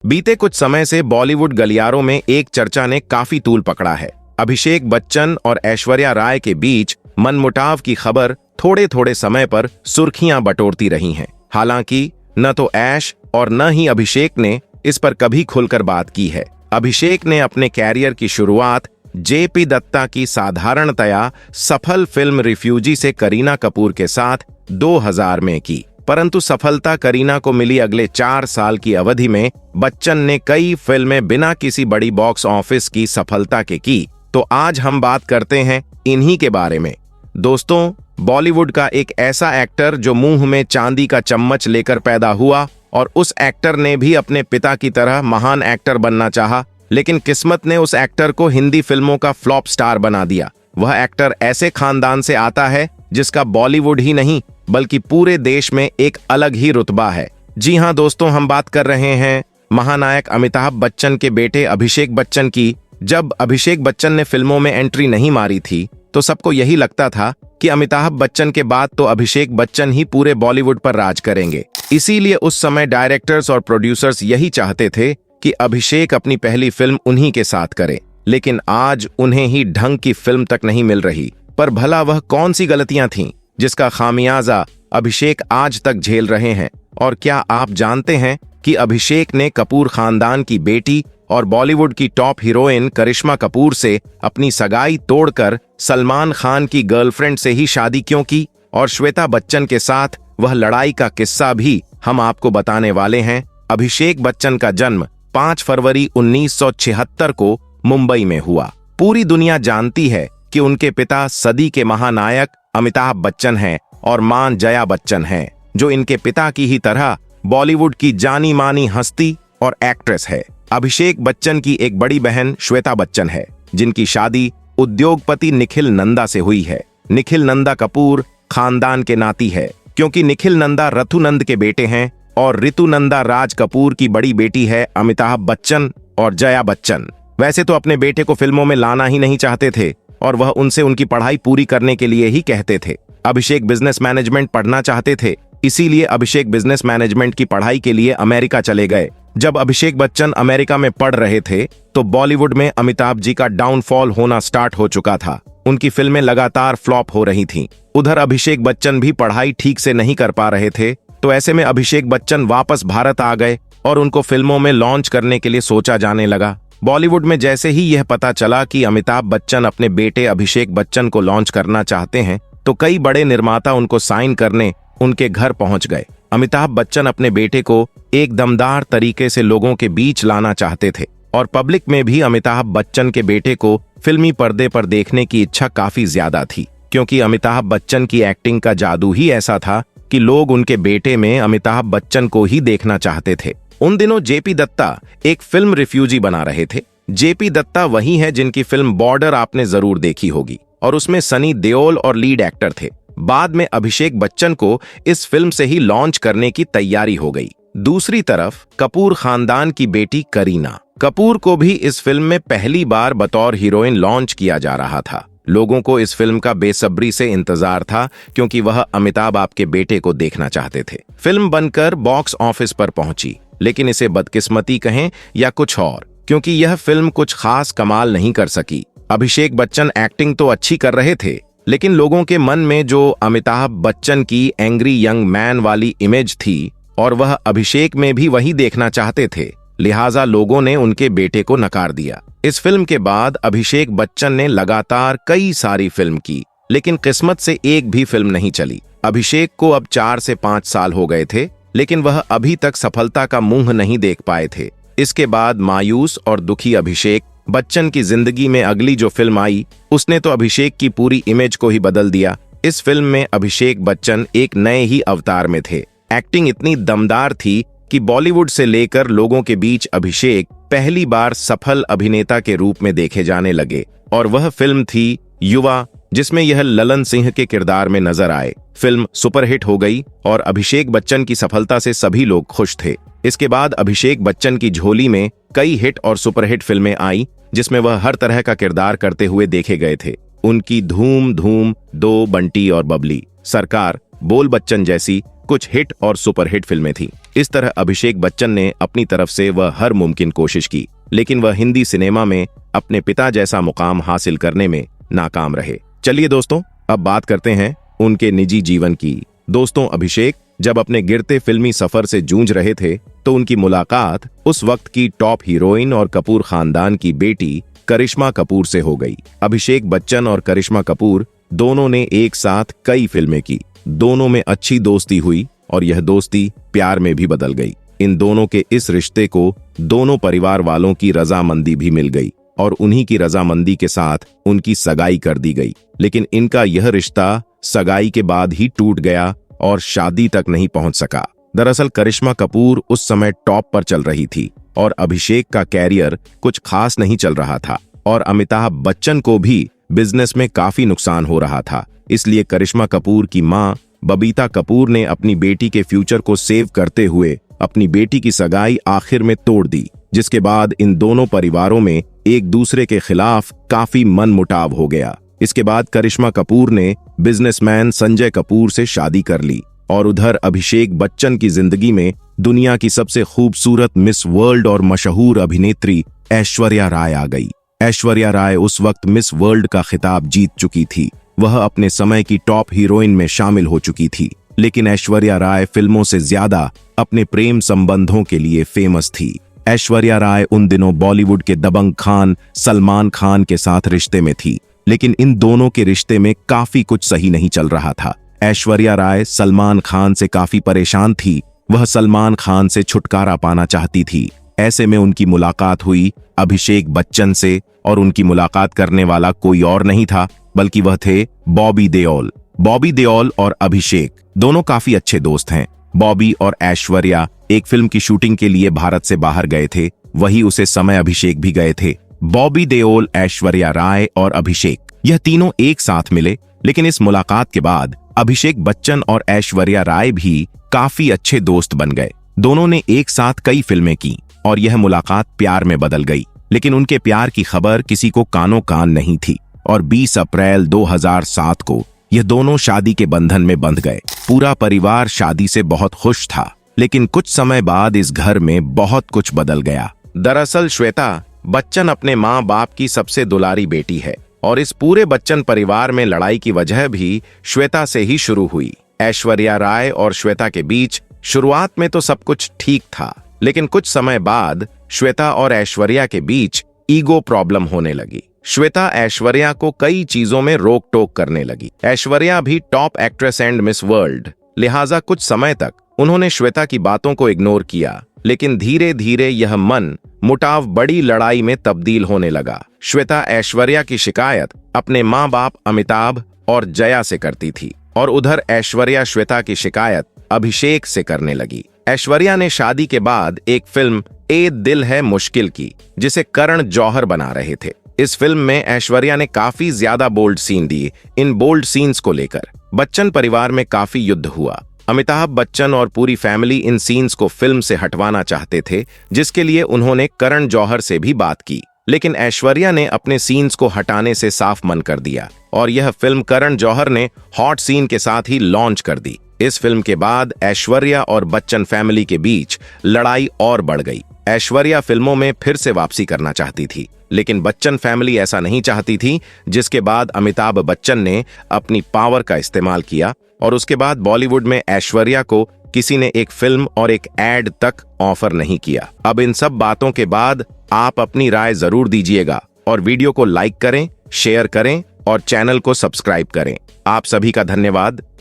बीते कुछ समय से बॉलीवुड गलियारों में एक चर्चा ने काफी तूल पकड़ा है। अभिषेक बच्चन और ऐश्वर्या राय के बीच मनमुटाव की खबर थोड़े थोड़े समय पर सुर्खियां बटोरती रही हैं। हालांकि न तो ऐश और न ही अभिषेक ने इस पर कभी खुलकर बात की है। अभिषेक ने अपने कैरियर की शुरुआत जेपी दत्ता की साधारणतया सफल फिल्म रिफ्यूजी से करीना कपूर के साथ 2000 में की, परंतु सफलता करीना को मिली अगले 4 साल की अवधि में बच्चन ने कई फिल्में बिना किसी बड़ी बॉक्स ऑफिस की सफलता के की। तो आज हम बात करते हैं इन्हीं के बारे में। दोस्तों, बॉलीवुड का एक ऐसा एक्टर जो मुंह में चांदी का चम्मच लेकर पैदा हुआ और उस एक्टर ने भी अपने पिता की तरह महान एक्टर बनना चाहा, लेकिन किस्मत ने उस एक्टर को हिंदी फिल्मों का फ्लॉप स्टार बना दिया। वह एक्टर ऐसे खानदान से आता है जिसका बॉलीवुड ही नहीं बल्कि पूरे देश में एक अलग ही रुतबा है। जी हां दोस्तों, हम बात कर रहे हैं महानायक अमिताभ बच्चन के बेटे अभिषेक बच्चन की। जब अभिषेक बच्चन ने फिल्मों में एंट्री नहीं मारी थी तो सबको यही लगता था कि अमिताभ बच्चन के बाद तो अभिषेक बच्चन ही पूरे बॉलीवुड पर राज करेंगे। इसीलिए उस समय डायरेक्टर्स और प्रोड्यूसर्स यही चाहते थे कि अभिषेक अपनी पहली फिल्म उन्हीं के साथ करे, लेकिन आज उन्हें ही ढंग की फिल्म तक नहीं मिल रही। पर भला वह कौन सी गलतियां थीं जिसका खामियाजा अभिषेक आज तक झेल रहे हैं? और क्या आप जानते हैं कि अभिषेक ने कपूर खानदान की बेटी और बॉलीवुड की टॉप हीरोइन करिश्मा कपूर से अपनी सगाई तोड़कर सलमान खान की गर्लफ्रेंड से ही शादी क्यों की? और श्वेता बच्चन के साथ वह लड़ाई का किस्सा भी हम आपको बताने वाले हैं। अभिषेक बच्चन का जन्म 5 फरवरी 1976 को मुंबई में हुआ। पूरी दुनिया जानती है कि उनके पिता सदी के महानायक अमिताभ बच्चन हैं और मां जया बच्चन हैं, जो इनके पिता की ही तरह बॉलीवुड की जानी मानी हस्ती और एक्ट्रेस है। अभिषेक बच्चन की एक बड़ी बहन श्वेता बच्चन है, जिनकी शादी उद्योगपति निखिल नंदा से हुई है। निखिल नंदा कपूर खानदान के नाती है, क्योंकि निखिल नंदा रथु नंद के बेटे हैं और ऋतु नंदा राज कपूर की बड़ी बेटी है अमिताभ बच्चन और जया बच्चन। वैसे तो अपने बेटे को फिल्मों में लाना ही नहीं चाहते थे और वह उनसे उनकी पढ़ाई पूरी करने के लिए ही कहते थे। अभिषेक बिजनेस मैनेजमेंट पढ़ना चाहते थे, इसीलिए अभिषेक बिजनेस मैनेजमेंट की पढ़ाई के लिए अमेरिका चले गए। जब अभिषेक बच्चन अमेरिका में पढ़ रहे थे तो बॉलीवुड में अमिताभ जी का डाउनफॉल होना स्टार्ट हो चुका था। उनकी फिल्में लगातार फ्लॉप हो रही थीं। उधर अभिषेक बच्चन भी पढ़ाई ठीक से नहीं कर पा रहे थे, तो ऐसे में अभिषेक बच्चन वापस भारत आ गए और उनको फिल्मों में लॉन्च करने के लिए सोचा जाने लगा। बॉलीवुड में जैसे ही यह पता चला कि अमिताभ बच्चन अपने बेटे अभिषेक बच्चन को लॉन्च करना चाहते हैं, तो कई बड़े निर्माता उनको साइन करने उनके घर पहुंच गए। अमिताभ बच्चन अपने बेटे को एक दमदार तरीके से लोगों के बीच लाना चाहते थे और पब्लिक में भी अमिताभ बच्चन के बेटे को फिल्मी पर्दे पर देखने की इच्छा काफी ज्यादा थी, क्योंकि अमिताभ बच्चन की एक्टिंग का जादू ही ऐसा था कि लोग उनके बेटे में अमिताभ बच्चन को ही देखना चाहते थे। उन दिनों जेपी दत्ता एक फिल्म रिफ्यूजी बना रहे थे। जेपी दत्ता वही है जिनकी फिल्म बॉर्डर आपने जरूर देखी होगी और उसमें सनी देओल और लीड एक्टर थे। बाद में अभिषेक बच्चन को इस फिल्म से ही लॉन्च करने की तैयारी हो गई। दूसरी तरफ कपूर खानदान की बेटी करीना कपूर को भी इस फिल्म में पहली बार बतौर हीरोइन लॉन्च किया जा रहा था। लोगों को इस फिल्म का बेसब्री से इंतजार था, क्योंकि वह अमिताभ आपके बेटे को देखना चाहते थे। फिल्म बनकर बॉक्स ऑफिस पर पहुंची, लेकिन इसे बदकिस्मती कहें या कुछ और, क्योंकि यह फिल्म कुछ खास कमाल नहीं कर सकी। अभिषेक बच्चन एक्टिंग तो अच्छी कर रहे थे, लेकिन लोगों के मन में जो अमिताभ बच्चन की एंग्री यंग मैन वाली इमेज थी और वह अभिषेक में भी वही देखना चाहते थे, लिहाजा लोगों ने उनके बेटे को नकार दिया। इस फिल्म के बाद अभिषेक बच्चन ने लगातार कई सारी फिल्म की, लेकिन किस्मत से एक भी फिल्म नहीं चली। अभिषेक को अब 4 से 5 साल हो गए थे, लेकिन वह अभी तक सफलता का मुंह नहीं देख पाए थे। इसके बाद मायूस और दुखी अभिषेक बच्चन की जिंदगी में अगली जो फिल्म आई, उसने तो अभिषेक की पूरी इमेज को ही बदल दिया। इस फिल्म में अभिषेक बच्चन एक नए ही अवतार में थे। एक्टिंग इतनी दमदार थी कि बॉलीवुड से लेकर लोगों के बीच अभिषेक पहली बार सफल अभिनेता के रूप में देखे जाने लगे, और वह फिल्म थी युवा, जिसमें यह ललन सिंह के किरदार में नजर आए। फिल्म सुपरहिट हो गई और अभिषेक बच्चन की सफलता से सभी लोग खुश थे। इसके बाद अभिषेक बच्चन की झोली में कई हिट और सुपरहिट फिल्में आई, जिसमें वह हर तरह का किरदार करते हुए देखे गए थे। उनकी धूम धूम, 2, बंटी और बबली, सरकार, बोल बच्चन जैसी कुछ हिट और सुपरहिट फिल्में थीं। इस तरह अभिषेक बच्चन ने अपनी तरफ से वह हर मुमकिन कोशिश की, लेकिन वह हिंदी सिनेमा में अपने पिता जैसा मुकाम हासिल करने में नाकाम रहे। चलिए दोस्तों, अब बात करते हैं उनके निजी जीवन की। दोस्तों, अभिषेक जब अपने गिरते फिल्मी सफर से जूझ रहे थे तो उनकी मुलाकात उस वक्त की टॉप हीरोइन और कपूर खानदान की बेटी करिश्मा कपूर से हो गई। अभिषेक बच्चन और करिश्मा कपूर दोनों ने एक साथ कई फिल्में की। दोनों में अच्छी दोस्ती हुई और यह दोस्ती प्यार में भी बदल गई। इन दोनों के इस रिश्ते को दोनों परिवार वालों की रजामंदी भी मिल गई और उन्हीं की रजामंदी के साथ उनकी सगाई कर दी गई। लेकिन इनका यह रिश्ता सगाई के बाद ही टूट गया और शादी तक नहीं पहुंच सका। दरअसल करिश्मा कपूर उस समय टॉप पर चल रही थी और अभिषेक का कैरियर कुछ खास नहीं चल रहा था और अमिताभ बच्चन को भी बिजनेस में काफी नुकसान हो रहा था। इसलिए करिश्मा कपूर की मां बबीता कपूर ने अपनी बेटी के फ्यूचर को सेव करते हुए अपनी बेटी की सगाई आखिर में तोड़ दी, जिसके बाद इन दोनों परिवारों में एक दूसरे के खिलाफ काफी मनमुटाव हो गया। इसके बाद करिश्मा कपूर ने बिजनेसमैन संजय कपूर से शादी कर ली और उधर अभिषेक बच्चन की जिंदगी में दुनिया की सबसे खूबसूरत मिस वर्ल्ड और मशहूर अभिनेत्री ऐश्वर्या राय आ गई। ऐश्वर्या राय उस वक्त मिस वर्ल्ड का खिताब जीत चुकी थी। वह अपने समय की टॉप हीरोइन में शामिल हो चुकी थी, लेकिन ऐश्वर्या राय फिल्मों से ज्यादा अपने प्रेम संबंधों के लिए फेमस थी। ऐश्वर्या राय उन दिनों बॉलीवुड के दबंग खान सलमान खान के साथ रिश्ते में थी, लेकिन इन दोनों के रिश्ते में काफी कुछ सही नहीं चल रहा था। ऐश्वर्या राय सलमान खान से काफी परेशान थी। वह सलमान खान से छुटकारा पाना चाहती थी। ऐसे में उनकी मुलाकात हुई अभिषेक बच्चन से और उनकी मुलाकात करने वाला कोई और नहीं था बल्कि वह थे बॉबी देओल। बॉबी देओल और अभिषेक दोनों काफी अच्छे दोस्त हैं। बॉबी और ऐश्वर्या एक फिल्म की शूटिंग के लिए भारत से बाहर गए थे, वही उसे समय अभिषेक भी गए थे। बॉबी देओल, ऐश्वर्या राय और अभिषेक यह तीनों एक साथ मिले, लेकिन इस मुलाकात के बाद अभिषेक बच्चन और ऐश्वर्या राय भी काफी अच्छे दोस्त बन गए। दोनों ने एक साथ कई फिल्में की और यह मुलाकात प्यार में बदल गई, लेकिन उनके प्यार की खबर किसी को कानो कान नहीं थी और 20 अप्रैल 2007 को यह दोनों शादी के बंधन में बंध गए। पूरा परिवार शादी से बहुत खुश था, लेकिन कुछ समय बाद इस घर में बहुत कुछ बदल गया। दरअसल श्वेता बच्चन अपने माँ बाप की सबसे दुलारी बेटी है और इस पूरे बच्चन परिवार में लड़ाई की वजह भी श्वेता से ही शुरू हुई। ऐश्वर्या राय और श्वेता के बीच शुरुआत में तो सब कुछ ठीक था, लेकिन कुछ समय बाद श्वेता और ऐश्वर्या के बीच ईगो प्रॉब्लम होने लगी। श्वेता ऐश्वर्या को कई चीजों में रोक टोक करने लगी। ऐश्वर्या भी top actress and miss world, लिहाजा कुछ समय तक उन्होंने श्वेता की बातों को इग्नोर किया, लेकिन धीरे धीरे यह मन मुटाव बड़ी लड़ाई में तब्दील होने लगा। श्वेता ऐश्वर्या की शिकायत अपने माँ बाप अमिताभ और जया से करती थी और उधर ऐश्वर्या श्वेता की शिकायत अभिषेक से करने लगी। ऐश्वर्या ने शादी के बाद एक फिल्म ए दिल है मुश्किल की, जिसे करण जौहर बना रहे थे। इस फिल्म में ऐश्वर्या ने काफी ज्यादा बोल्ड सीन दिए। इन बोल्ड सीन्स को लेकर बच्चन परिवार में काफी युद्ध हुआ। अमिताभ बच्चन और पूरी फैमिली इन सीन्स को फिल्म से हटवाना चाहते थे, जिसके लिए उन्होंने करण जौहर से भी बात की, लेकिन ऐश्वर्या ने अपने सीन्स को हटाने से साफ मन कर दिया और यह फिल्म करण जौहर ने हॉट सीन के साथ ही लॉन्च कर दी। इस फिल्म के बाद ऐश्वर्या और बच्चन फैमिली के बीच लड़ाई और बढ़ गई। ऐश्वर्या फिल्मों में फिर से वापसी करना चाहती थी, लेकिन बच्चन फैमिली ऐसा नहीं चाहती थी, जिसके बाद अमिताभ बच्चन ने अपनी पावर का इस्तेमाल किया और उसके बाद बॉलीवुड में ऐश्वर्या को किसी ने एक फिल्म और एक एड तक ऑफर नहीं किया। अब इन सब बातों के बाद आप अपनी राय जरूर दीजिएगा और वीडियो को लाइक करें, शेयर करें और चैनल को सब्सक्राइब करें। आप सभी का धन्यवाद।